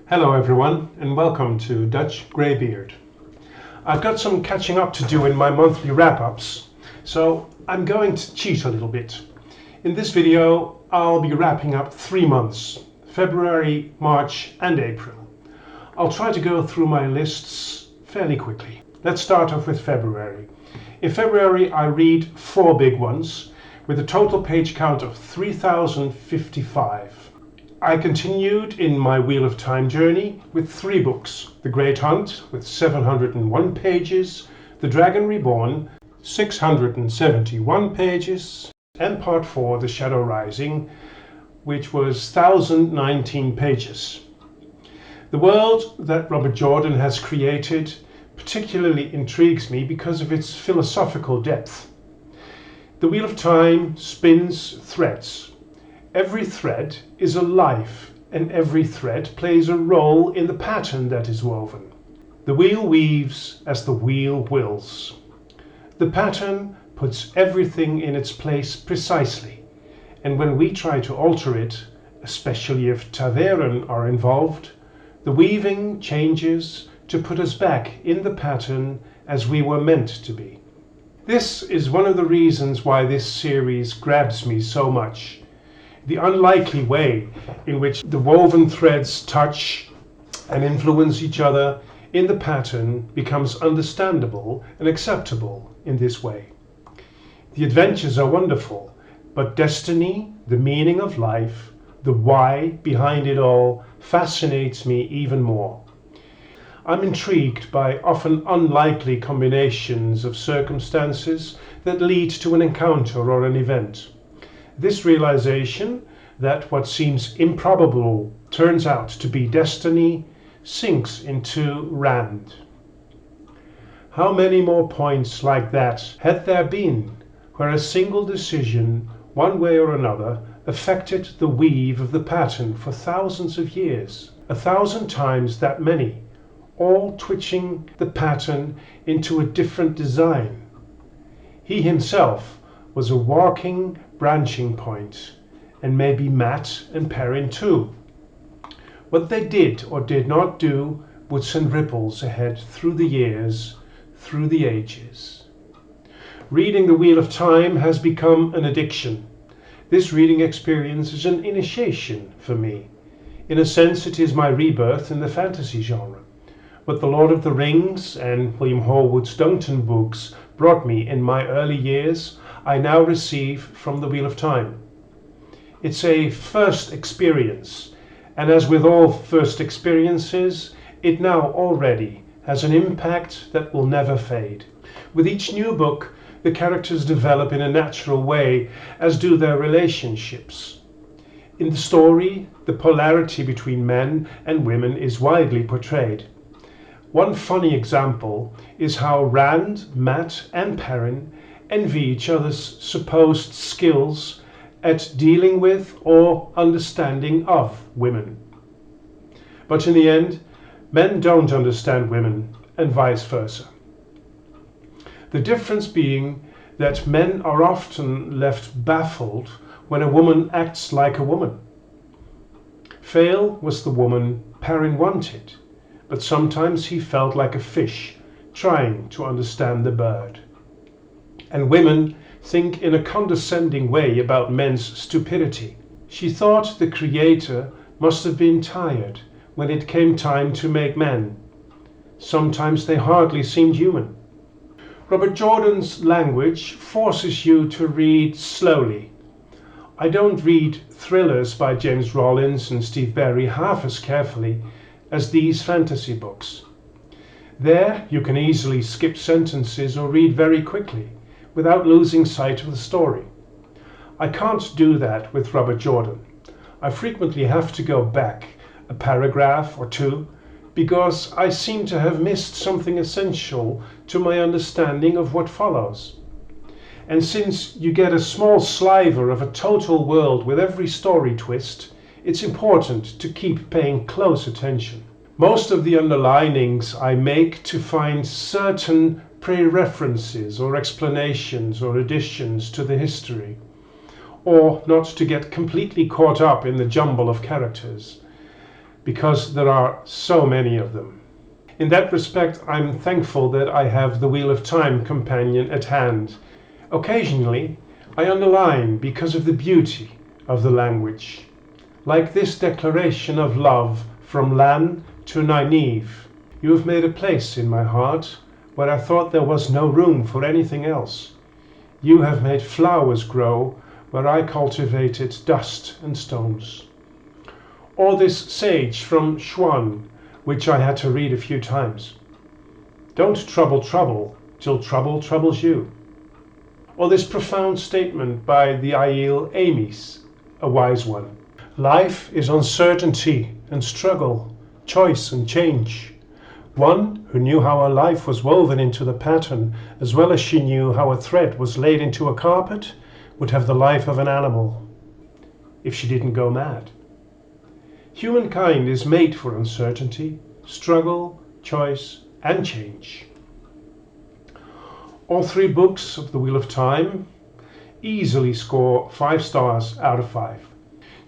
Hello everyone and welcome to Dutch Greybeard. I've got some catching up to do in my monthly wrap-ups, so I'm going to cheat a little bit. In this video I'll be wrapping up 3 months, February, March and April. I'll try to go through my lists fairly quickly. Let's start off with February. In February I read 4 big ones with a total page count of 3055. I continued in my Wheel of Time journey with 3 books: The Great Hunt with 701 pages, The Dragon Reborn 671 pages, and Part 4, The Shadow Rising, which was 1019 pages. The world that Robert Jordan has created particularly intrigues me because of its philosophical depth. The Wheel of Time spins threads. Every thread is a life, and every thread plays a role in the pattern that is woven. The wheel weaves as the wheel wills. The pattern puts everything in its place precisely, and when we try to alter it, especially if Taveren are involved, the weaving changes to put us back in the pattern as we were meant to be. This is one of the reasons why this series grabs me so much. The unlikely way in which the woven threads touch and influence each other in the pattern becomes understandable and acceptable in this way. The adventures are wonderful, but destiny, the meaning of life, the why behind it all fascinates me even more. I'm intrigued by often unlikely combinations of circumstances that lead to an encounter or an event. This realization that what seems improbable turns out to be destiny sinks into Rand. How many more points like that had there been, where a single decision, one way or another, affected the weave of the pattern for thousands of years, 1,000 times that many, all twitching the pattern into a different design? He himself was a walking branching point, and maybe Matt and Perrin too. What they did or did not do would send ripples ahead through the years, through the ages. Reading the Wheel of Time has become an addiction. This reading experience is an initiation for me. In a sense, it is my rebirth in the fantasy genre. What The Lord of the Rings and William Horwood's Duncton books brought me in my early years, I now receive from the Wheel of Time. It's a first experience, and as with all first experiences, it now already has an impact that will never fade. With each new book, the characters develop in a natural way, as do their relationships. In the story, the polarity between men and women is widely portrayed. One funny example is how Rand, Matt and Perrin envy each other's supposed skills at dealing with or understanding of women. But in the end, men don't understand women and vice versa. The difference being that men are often left baffled when a woman acts like a woman. Fail was the woman Perrin wanted, but sometimes he felt like a fish trying to understand the bird. And women think in a condescending way about men's stupidity. She thought the Creator must have been tired when it came time to make men. Sometimes they hardly seemed human. Robert Jordan's language forces you to read slowly. I don't read thrillers by James Rollins and Steve Berry half as carefully as these fantasy books. There you can easily skip sentences or read very quickly, without losing sight of the story. I can't do that with Robert Jordan. I frequently have to go back a paragraph or two because I seem to have missed something essential to my understanding of what follows. And since you get a small sliver of a total world with every story twist, it's important to keep paying close attention. Most of the underlinings I make to find certain pre-references or explanations or additions to the history, or not to get completely caught up in the jumble of characters. because there are so many of them. In that respect, I'm thankful that I have the Wheel of Time companion at hand. Occasionally, I underline because of the beauty of the language, like this declaration of love from Lan to Nynaeve. You have made a place in my heart where I thought there was no room for anything else. You have made flowers grow where I cultivated dust and stones. Or this sage from Xuan, which I had to read a few times. Don't trouble trouble till trouble troubles you. Or this profound statement by the Aiel Amis, a wise one. Life is uncertainty and struggle, choice and change. One who knew how her life was woven into the pattern, as well as she knew how a thread was laid into a carpet, would have the life of an animal, if she didn't go mad. Humankind is made for uncertainty, struggle, choice, and change. All 3 books of The Wheel of Time easily score 5 stars out of 5.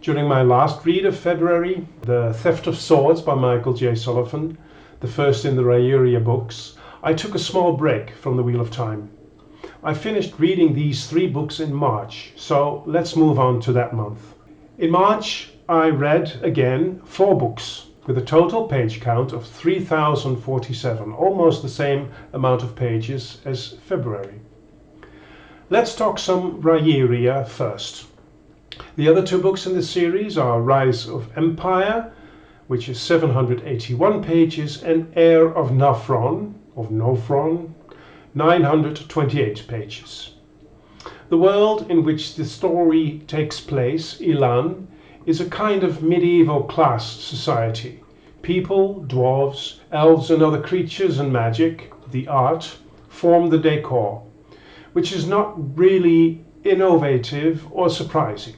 During my last read of February, The Theft of Swords by Michael J. Sullivan, the first in the Riyria books, I took a small break from The Wheel of Time. I finished reading these 3 books in March, so let's move on to that month. In March, I read again 4 books with a total page count of 3,047, almost the same amount of pages as February. Let's talk some Riyria first. The other 2 books in the series are Rise of Empire, which is 781 pages, and Heir of Novron, 928 pages. The world in which the story takes place, Ilan, is a kind of medieval class society. People, dwarves, elves and other creatures and magic, the art, form the decor, which is not really innovative or surprising.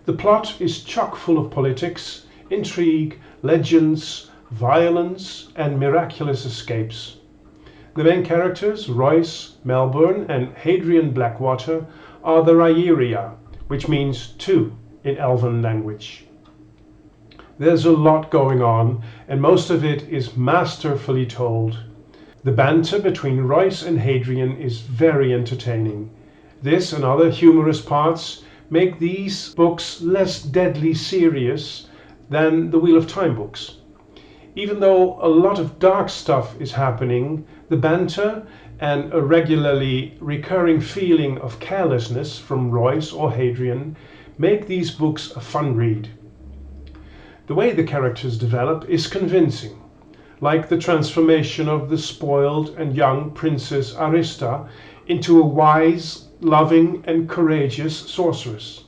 The plot is chock full of politics, intrigue, legends, violence and miraculous escapes. The main characters, Royce, Melbourne and Hadrian Blackwater, are the Riyria, which means 2 in Elven language. There's a lot going on and most of it is masterfully told. The banter between Royce and Hadrian is very entertaining. This and other humorous parts make these books less deadly serious than the Wheel of Time books. Even though a lot of dark stuff is happening, the banter and a regularly recurring feeling of carelessness from Royce or Hadrian make these books a fun read. The way the characters develop is convincing, like the transformation of the spoiled and young Princess Arista into a wise, loving and courageous sorceress.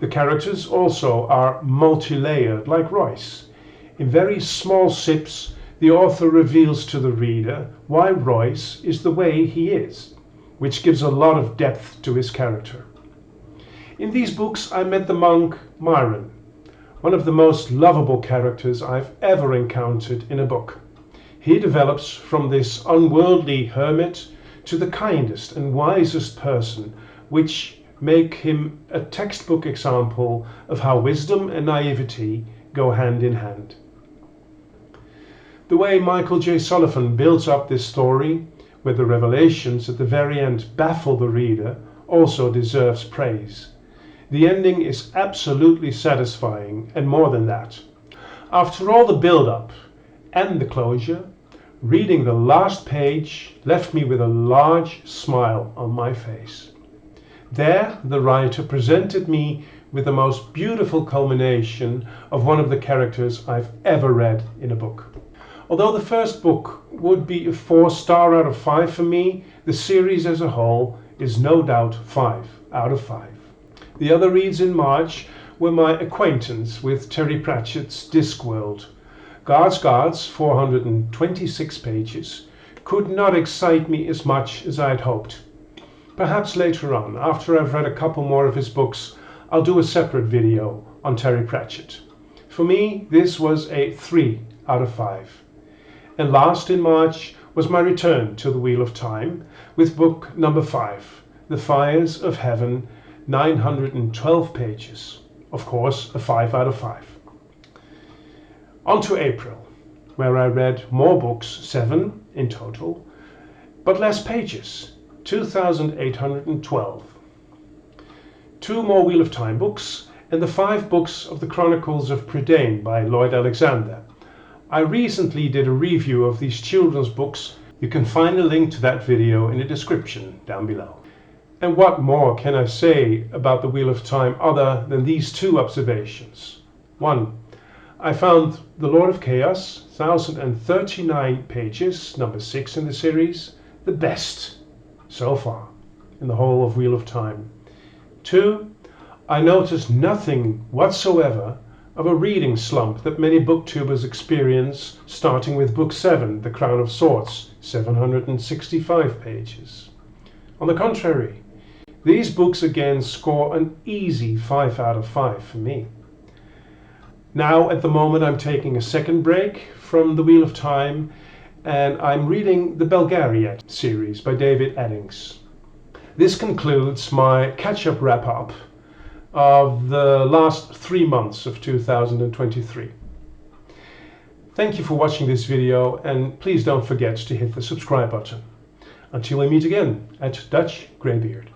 The characters also are multi-layered, like Royce. In very small sips, the author reveals to the reader why Royce is the way he is, which gives a lot of depth to his character. In these books I met the monk Myron, one of the most lovable characters I've ever encountered in a book. He develops from this unworldly hermit to the kindest and wisest person, which make him a textbook example of how wisdom and naivety go hand in hand. The way Michael J. Sullivan builds up this story, where the revelations at the very end baffle the reader, also deserves praise. The ending is absolutely satisfying, and more than that. After all the build-up and the closure, reading the last page left me with a large smile on my face. There, the writer presented me with the most beautiful culmination of one of the characters I've ever read in a book. Although the first book would be a 4-star out of 5 for me, the series as a whole is no doubt 5 out of 5. The other reads in March were my acquaintance with Terry Pratchett's Discworld. Guards, 426 pages, could not excite me as much as I'd hoped. Perhaps later on, after I've read a couple more of his books, I'll do a separate video on Terry Pratchett. For me, this was a 3 out of 5. And last in March was my return to the Wheel of Time with book number 5, The Fires of Heaven, 912 pages. Of course, a 5 out of 5. On to April, where I read more books, 7 in total, but less pages, 2,812. 2 more Wheel of Time books, and the 5 books of the Chronicles of Prydain by Lloyd Alexander. I recently did a review of these children's books. You can find a link to that video in the description down below. And what more can I say about the Wheel of Time other than these 2 observations? 1. I found The Lord of Chaos, 1,039 pages, number 6 in the series, the best so far in the whole of Wheel of Time. 2. I noticed nothing whatsoever of a reading slump that many booktubers experience, starting with Book 7, The Crown of Swords, 765 pages. On the contrary, these books again score an easy 5 out of 5 for me. Now, at the moment, I'm taking a second break from the Wheel of Time, and I'm reading the Belgariad series by David Eddings. This concludes my catch-up wrap-up of the last 3 months of 2023. Thank you for watching this video, and please don't forget to hit the subscribe button. Until we meet again at Dutch Greybeard.